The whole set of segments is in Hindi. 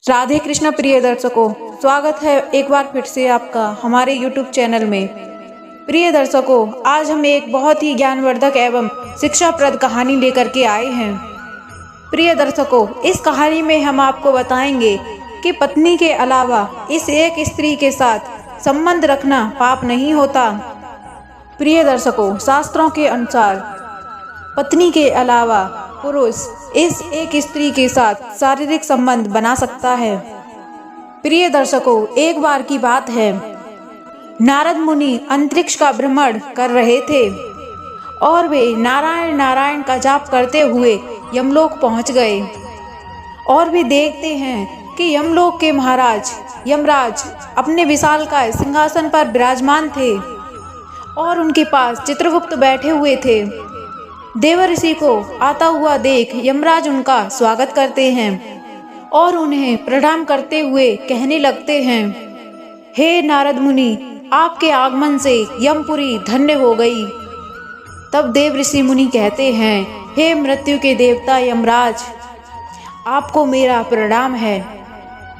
राधे कृष्ण प्रिय दर्शकों, स्वागत है एक बार फिर से आपका हमारे YouTube चैनल में। प्रिय दर्शकों, आज हम एक बहुत ही ज्ञानवर्धक एवं शिक्षाप्रद कहानी लेकर के आए हैं। प्रिय दर्शकों, इस कहानी में हम आपको बताएंगे कि पत्नी के अलावा इस एक स्त्री के साथ संबंध रखना पाप नहीं होता। प्रिय दर्शकों, शास्त्रों के अनुसार पत्नी के अलावा पुरुष इस एक स्त्री के साथ शारीरिक संबंध बना सकता है। प्रिय दर्शकों, एक बार की बात है, नारद मुनि अंतरिक्ष का भ्रमण कर रहे थे और वे नारायण नारायण का जाप करते हुए यमलोक पहुंच गए। और वे देखते हैं कि यमलोक के महाराज यमराज अपने विशालकाय सिंहासन पर विराजमान थे और उनके पास चित्रगुप्त बैठे हुए थे। देवर्षि को आता हुआ देख यमराज उनका स्वागत करते हैं और उन्हें प्रणाम करते हुए कहने लगते हैं, हे नारद मुनि, आपके आगमन से यमपुरी धन्य हो गई। तब देवर्षि मुनि कहते हैं, हे मृत्यु के देवता यमराज, आपको मेरा प्रणाम है।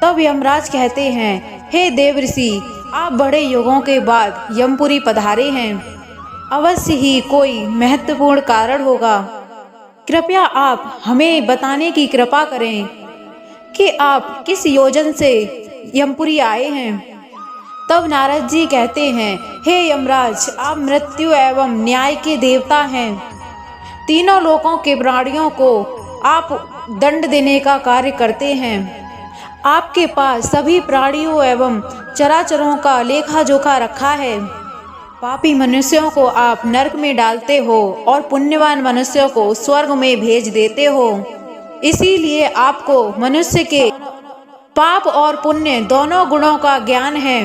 तब यमराज कहते हैं, हे देवर्षि, आप बड़े युगों के बाद यमपुरी पधारे हैं, अवश्य ही कोई महत्वपूर्ण कारण होगा। कृपया आप हमें बताने की कृपा करें कि आप किस योजन से यमपुरी आए हैं। तब नारद जी कहते हैं, हे यमराज, आप मृत्यु एवं न्याय के देवता हैं। तीनों लोकों के प्राणियों को आप दंड देने का कार्य करते हैं। आपके पास सभी प्राणियों एवं चराचरों का लेखा जोखा रखा है। पापी मनुष्यों को आप नरक में डालते हो और पुण्यवान मनुष्यों को स्वर्ग में भेज देते हो। इसीलिए आपको मनुष्य के पाप और पुण्य दोनों गुणों का ज्ञान है।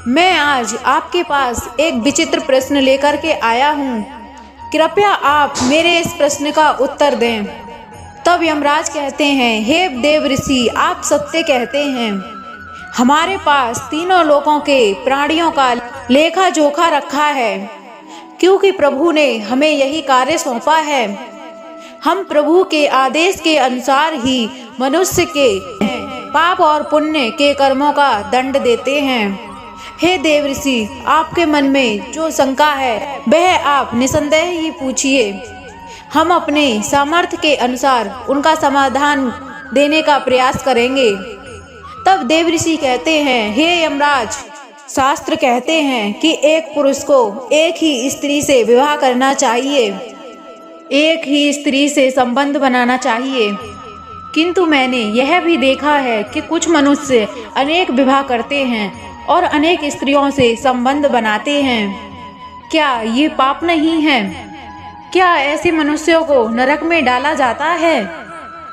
मैं आज आपके पास एक विचित्र प्रश्न लेकर के आया हूँ। कृपया आप मेरे इस प्रश्न का उत्तर दें। तब यमराज कहते हैं, हे देवर्षि, आप सत्य कहते हैं। हमारे पास तीनों लोकों के प्राणियों का लेखा जोखा रखा है, क्योंकि प्रभु ने हमें यही कार्य सौंपा है। हम प्रभु के आदेश के अनुसार ही मनुष्य के पाप और पुण्य के कर्मों का दंड देते हैं। हे देवर्षि, आपके मन में जो शंका है वह आप निसंदेह ही पूछिए। हम अपने सामर्थ्य के अनुसार उनका समाधान देने का प्रयास करेंगे। तब देवर्षि कहते हैं, हे यमराज, शास्त्र कहते हैं कि एक पुरुष को एक ही स्त्री से विवाह करना चाहिए, एक ही स्त्री से संबंध बनाना चाहिए। किंतु मैंने यह भी देखा है कि कुछ मनुष्य अनेक विवाह करते हैं और अनेक स्त्रियों से संबंध बनाते हैं। क्या ये पाप नहीं है? क्या ऐसे मनुष्यों को नरक में डाला जाता है?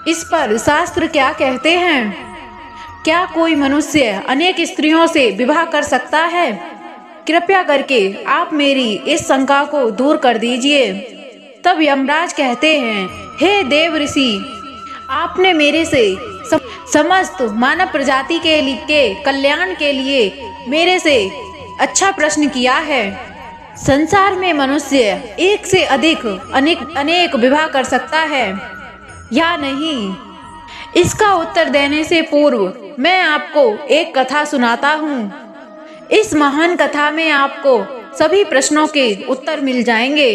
इस पर शास्त्र क्या कहते हैं? क्या कोई मनुष्य अनेक स्त्रियों से विवाह कर सकता है? कृपया करके आप मेरी इस शंका को दूर कर दीजिए। तब यमराज कहते हैं, हे देवर्षि, आपने मेरे से समस्त मानव प्रजाति के कल्याण के लिए मेरे से अच्छा प्रश्न किया है। संसार में मनुष्य एक से अधिक अनेक विवाह कर सकता है या नहीं? इसका उत्तर देने से पूर्व मैं आपको एक कथा सुनाता हूँ। इस महान कथा में आपको सभी प्रश्नों के उत्तर मिल जाएंगे,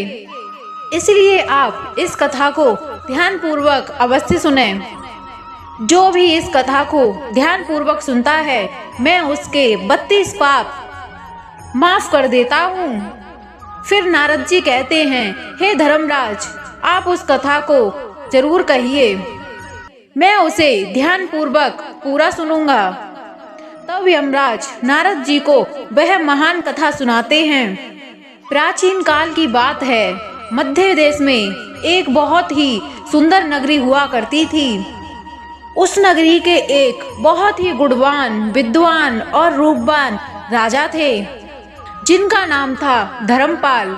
इसलिए आप इस कथा को ध्यानपूर्वक अवश्य सुनें। जो भी इस कथा को ध्यानपूर्वक सुनता है, मैं उसके 32 पाप माफ कर देता हूँ। फिर नारद जी कहते हैं, हे धर्मराज, आप उस कथा को जरूर कहिए, मैं उसे ध्यानपूर्वक पूरा सुनूंगा। तब यमराज नारद जी को वह महान कथा सुनाते हैं। प्राचीन काल की बात है, मध्य देश में एक बहुत ही सुंदर नगरी हुआ करती थी। उस नगरी के एक बहुत ही गुणवान, विद्वान और रूपवान राजा थे, जिनका नाम था धर्मपाल।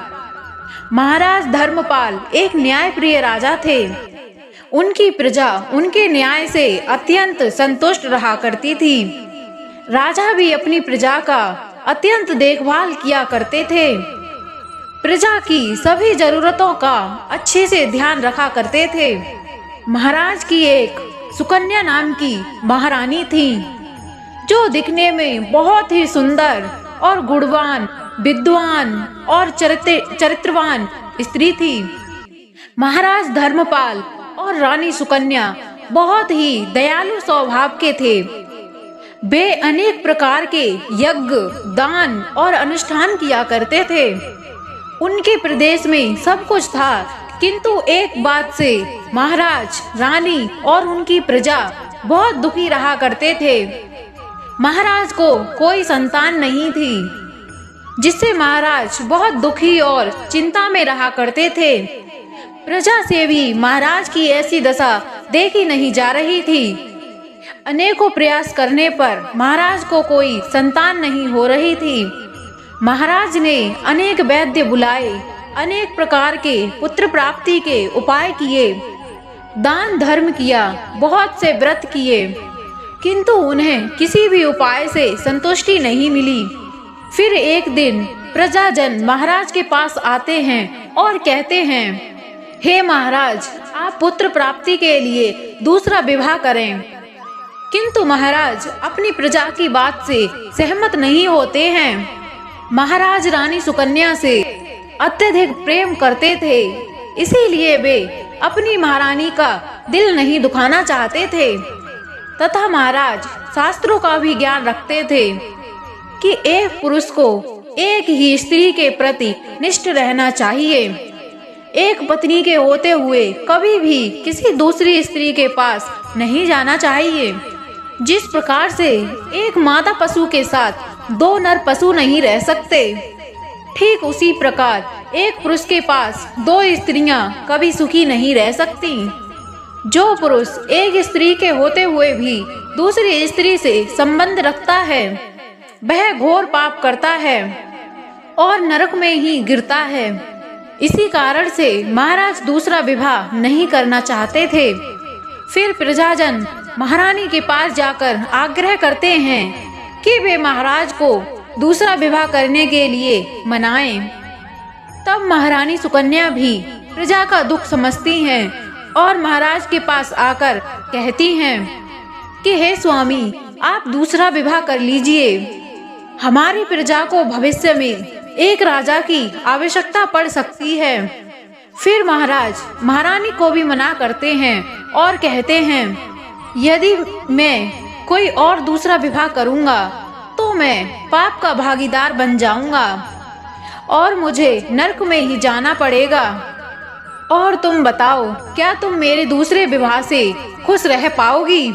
महाराज धर्मपाल एक न्यायप्रिय राजा थे। उनकी प्रजा उनके न्याय से अत्यंत संतुष्ट रहा करती थी। राजा भी अपनी प्रजा का अत्यंत देखभाल किया करते थे। प्रजा की सभी जरूरतों का अच्छे से ध्यान रखा करते थे। महाराज की एक सुकन्या नाम की महारानी थी, जो दिखने में बहुत ही सुंदर और गुणवान, विद्वान और चरित्रवान स्त्री थी। महाराज धर्मपाल और रानी सुकन्या बहुत ही दयालु स्वभाव के थे। वे अनेक प्रकार के यज्ञ, दान और अनुष्ठान किया करते थे। उनके प्रदेश में सब कुछ था, किंतु एक बात से महाराज, रानी और उनकी प्रजा बहुत दुखी रहा करते थे। महाराज को कोई संतान नहीं थी, जिससे महाराज बहुत दुखी और चिंता में रहा करते थे। प्रजा से भी महाराज की ऐसी दशा देखी नहीं जा रही थी। अनेकों प्रयास करने पर महाराज को कोई संतान नहीं हो रही थी। महाराज ने अनेक वैद्य बुलाए, अनेक प्रकार के पुत्र प्राप्ति के उपाय किए, दान धर्म किया, बहुत से व्रत किए, किंतु उन्हें किसी भी उपाय से संतुष्टि नहीं मिली। फिर एक दिन प्रजाजन महाराज के पास आते हैं और कहते हैं, हे महाराज, आप पुत्र प्राप्ति के लिए दूसरा विवाह करें। किंतु महाराज अपनी प्रजा की बात से सहमत नहीं होते हैं। महाराज रानी सुकन्या से अत्यधिक प्रेम करते थे, इसीलिए वे अपनी महारानी का दिल नहीं दुखाना चाहते थे। तथा महाराज शास्त्रों का भी ज्ञान रखते थे कि एक पुरुष को एक ही स्त्री के प्रति निष्ठ रहना चाहिए। एक पत्नी के होते हुए कभी भी किसी दूसरी स्त्री के पास नहीं जाना चाहिए। जिस प्रकार से एक मादा पशु के साथ दो नर पशु नहीं रह सकते, ठीक उसी प्रकार एक पुरुष के पास दो स्त्रियां कभी सुखी नहीं रह सकती। जो पुरुष एक स्त्री के होते हुए भी दूसरी स्त्री से संबंध रखता है, वह घोर पाप करता है और नरक में ही गिरता है। इसी कारण से महाराज दूसरा विवाह नहीं करना चाहते थे। फिर प्रजाजन महारानी के पास जाकर आग्रह करते हैं कि वे महाराज को दूसरा विवाह करने के लिए मनाएं। तब महारानी सुकन्या भी प्रजा का दुख समझती हैं और महाराज के पास आकर कहती हैं कि हे स्वामी, आप दूसरा विवाह कर लीजिए। हमारी प्रजा को भविष्य में एक राजा की आवश्यकता पड़ सकती है। फिर महाराज महारानी को भी मना करते हैं और कहते हैं, यदि मैं कोई और दूसरा विवाह करूंगा तो मैं पाप का भागीदार बन जाऊंगा और मुझे नरक में ही जाना पड़ेगा। और तुम बताओ, क्या तुम मेरे दूसरे विवाह से खुश रह पाओगी?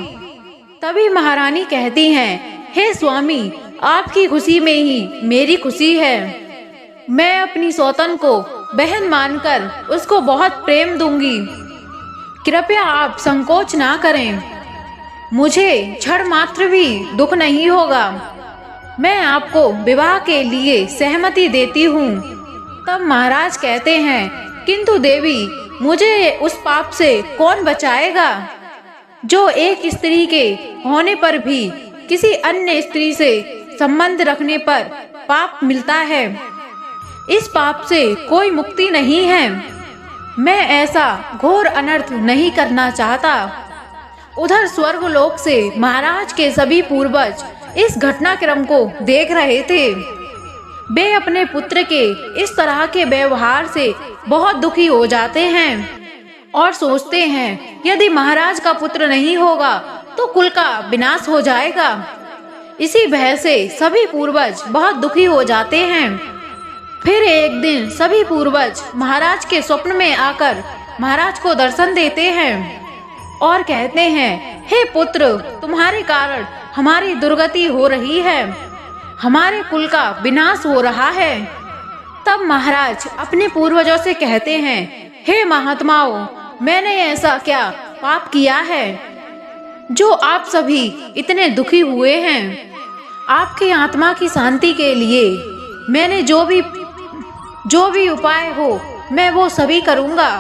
तभी महारानी कहती हैं, हे स्वामी, आपकी खुशी में ही मेरी खुशी है। मैं अपनी सौतन को बहन मानकर उसको बहुत प्रेम दूंगी। कृपया आप संकोच ना करें, मुझे क्षण मात्र भी दुख नहीं होगा। मैं आपको विवाह के लिए सहमति देती हूँ। तब महाराज कहते हैं, किंतु देवी, मुझे उस पाप से कौन बचाएगा जो एक स्त्री के होने पर भी किसी अन्य स्त्री से संबंध रखने पर पाप मिलता है। इस पाप से कोई मुक्ति नहीं है। मैं ऐसा घोर अनर्थ नहीं करना चाहता। उधर स्वर्गलोक से महाराज के सभी पूर्वज इस घटनाक्रम को देख रहे थे। वे अपने पुत्र के इस तरह के व्यवहार से बहुत दुखी हो जाते हैं और सोचते हैं, यदि महाराज का पुत्र नहीं होगा तो कुल का विनाश हो जाएगा। इसी भय से सभी पूर्वज बहुत दुखी हो जाते हैं। फिर एक दिन सभी पूर्वज महाराज के स्वप्न में आकर महाराज को दर्शन देते हैं और कहते हैं, हे पुत्र, तुम्हारे कारण हमारी दुर्गति हो रही है, हमारे कुल का विनाश हो रहा है। तब महाराज अपने पूर्वजों से कहते हैं, हे महात्माओं, मैंने ऐसा क्या पाप किया है जो आप सभी इतने दुखी हुए हैं? आपकी आत्मा की शांति के लिए मैंने जो भी उपाय हो मैं वो सभी करूँगा।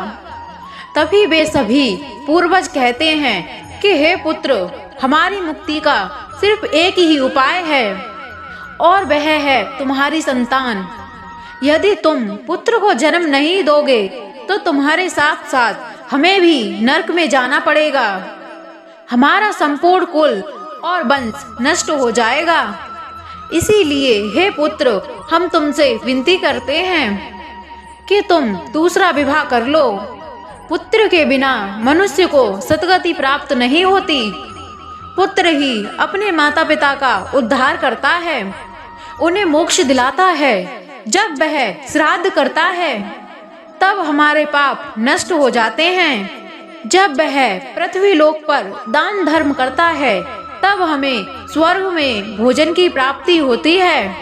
तभी वे सभी पूर्वज कहते हैं कि हे पुत्र, हमारी मुक्ति का सिर्फ एक ही उपाय है और वह है तुम्हारी संतान। यदि तुम पुत्र को जन्म नहीं दोगे तो तुम्हारे साथ साथ हमें भी नरक में जाना पड़ेगा। हमारा संपूर्ण कुल और वंश नष्ट हो जाएगा। इसीलिए हे पुत्र, हम तुमसे विनती करते हैं कि तुम दूसरा विवाह कर लो। पुत्र के बिना मनुष्य को सद्गति प्राप्त नहीं होती। पुत्र ही अपने माता पिता का उद्धार करता है, उन्हें मोक्ष दिलाता है। जब वह श्राद्ध करता है तब हमारे पाप नष्ट हो जाते हैं। जब वह पृथ्वी लोक पर दान धर्म करता है तब हमें स्वर्ग में भोजन की प्राप्ति होती है।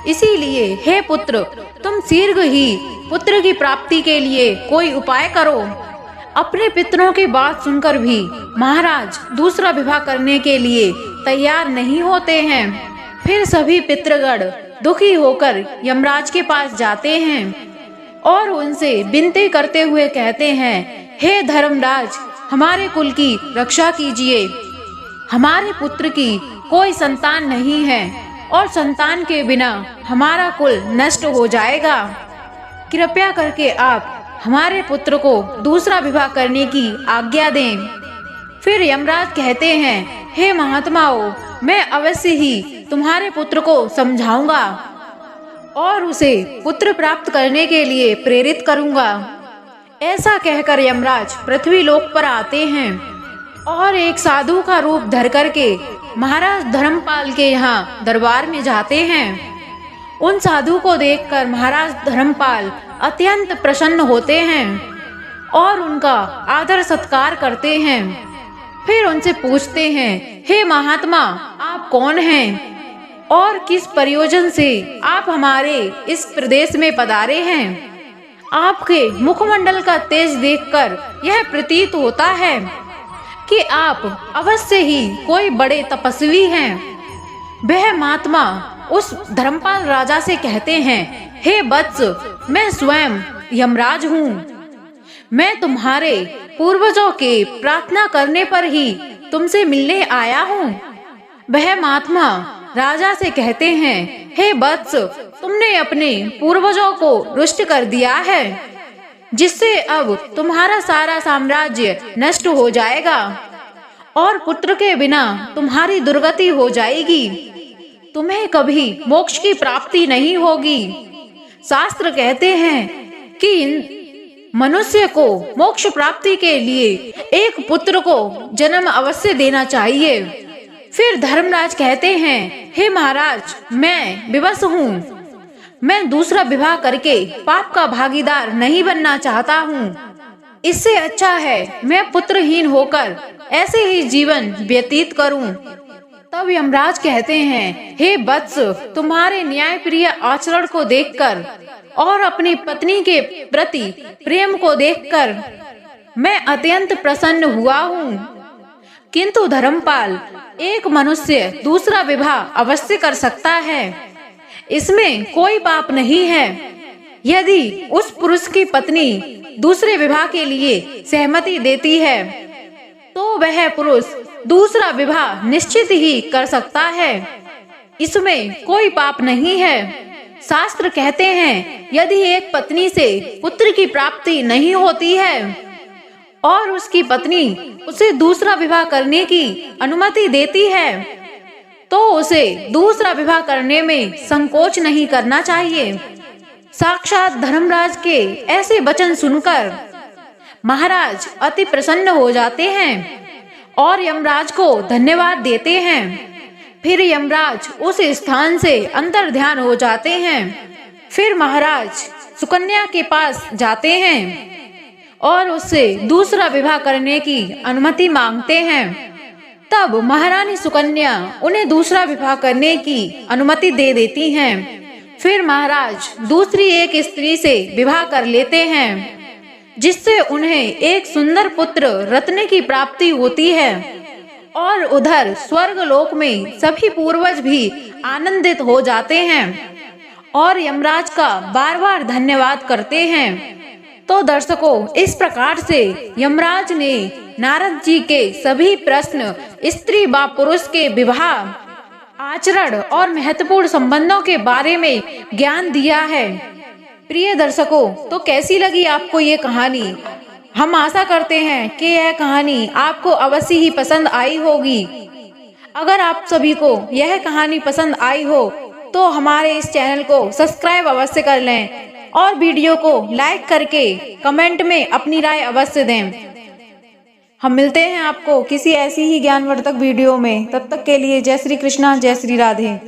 इसीलिए हे पुत्र, तुम शीघ्र ही पुत्र की प्राप्ति के लिए कोई उपाय करो। अपने पितरों की बात सुनकर भी महाराज दूसरा विवाह करने के लिए तैयार नहीं होते हैं। फिर सभी पितृगण दुखी होकर यमराज के पास जाते हैं और उनसे विनती करते हुए कहते हैं, हे धर्मराज, हमारे कुल की रक्षा कीजिए। हमारे पुत्र की कोई संतान नहीं है और संतान के बिना हमारा कुल नष्ट हो जाएगा। कृपया करके आप हमारे पुत्र को दूसरा विवाह करने की आज्ञा दें। फिर यमराज कहते हैं, हे महात्माओं, मैं अवश्य ही तुम्हारे पुत्र को समझाऊंगा और उसे पुत्र प्राप्त करने के लिए प्रेरित करूंगा। ऐसा कहकर यमराज पृथ्वी लोक पर आते हैं और एक साधु का रूप धर करके महाराज धर्मपाल के यहाँ दरबार में जाते हैं। उन साधु को देखकर महाराज धर्मपाल अत्यंत प्रसन्न होते हैं और उनका आदर सत्कार करते हैं। फिर उनसे पूछते हैं, हे महात्मा, आप कौन हैं और किस प्रयोजन से आप हमारे इस प्रदेश में पधारे हैं? आपके मुखमंडल का तेज देखकर यह प्रतीत होता है कि आप अवश्य ही कोई बड़े तपस्वी हैं। वह महात्मा उस धर्मपाल राजा से कहते हैं, हे वत्स, मैं स्वयं यमराज हूँ। मैं तुम्हारे पूर्वजों के प्रार्थना करने पर ही तुमसे मिलने आया हूँ। वह महात्मा राजा से कहते हैं, हे वत्स, तुमने अपने पूर्वजों को रुष्ट कर दिया है, जिससे अब तुम्हारा सारा साम्राज्य नष्ट हो जाएगा और पुत्र के बिना तुम्हारी दुर्गति हो जाएगी। तुम्हें कभी मोक्ष की प्राप्ति नहीं होगी। शास्त्र कहते हैं कि मनुष्य को मोक्ष प्राप्ति के लिए एक पुत्र को जन्म अवश्य देना चाहिए। फिर धर्मराज कहते हैं, हे महाराज, मैं विवश हूँ। मैं दूसरा विवाह करके पाप का भागीदार नहीं बनना चाहता हूँ। इससे अच्छा है मैं पुत्रहीन होकर ऐसे ही जीवन व्यतीत करूं। तब यमराज कहते हैं, हे वत्स, तुम्हारे न्यायप्रिय आचरण को देखकर और अपनी पत्नी के प्रति प्रेम को देखकर मैं अत्यंत प्रसन्न हुआ हूँ। किंतु धर्मपाल, एक मनुष्य दूसरा विवाह अवश्य कर सकता है, इसमें कोई पाप नहीं है। यदि उस पुरुष की पत्नी दूसरे विवाह के लिए सहमति देती है तो वह पुरुष दूसरा विवाह निश्चित ही कर सकता है। इसमें कोई पाप नहीं है। शास्त्र कहते हैं, यदि एक पत्नी से पुत्र की प्राप्ति नहीं होती है और उसकी पत्नी उसे दूसरा विवाह करने की अनुमति देती है तो उसे दूसरा विवाह करने में संकोच नहीं करना चाहिए। साक्षात धर्मराज के ऐसे वचन सुनकर महाराज अति प्रसन्न हो जाते हैं और यमराज को धन्यवाद देते हैं। फिर यमराज उस स्थान से अंतर ध्यान हो जाते हैं। फिर महाराज सुकन्या के पास जाते हैं और उससे दूसरा विवाह करने की अनुमति मांगते हैं। तब महारानी सुकन्या उन्हें दूसरा विवाह करने की अनुमति दे देती हैं। फिर महाराज दूसरी एक स्त्री से विवाह कर लेते हैं, जिससे उन्हें एक सुंदर पुत्र रत्न की प्राप्ति होती है और उधर स्वर्ग लोक में सभी पूर्वज भी आनंदित हो जाते हैं और यमराज का बार बार धन्यवाद करते हैं। तो दर्शकों, इस प्रकार से यमराज ने नारद जी के सभी प्रश्न स्त्री व पुरुष के विवाह, आचरण और महत्वपूर्ण संबंधों के बारे में ज्ञान दिया है। प्रिय दर्शकों, तो कैसी लगी आपको ये कहानी? हम आशा करते हैं कि यह कहानी आपको अवश्य ही पसंद आई होगी। अगर आप सभी को यह कहानी पसंद आई हो तो हमारे इस चैनल को सब्सक्राइब अवश्य कर लें और वीडियो को लाइक करके कमेंट में अपनी राय अवश्य दें। हम मिलते हैं आपको किसी ऐसी ही ज्ञानवर्धक वीडियो में। तब तक के लिए जय श्री कृष्णा, जय श्री राधे।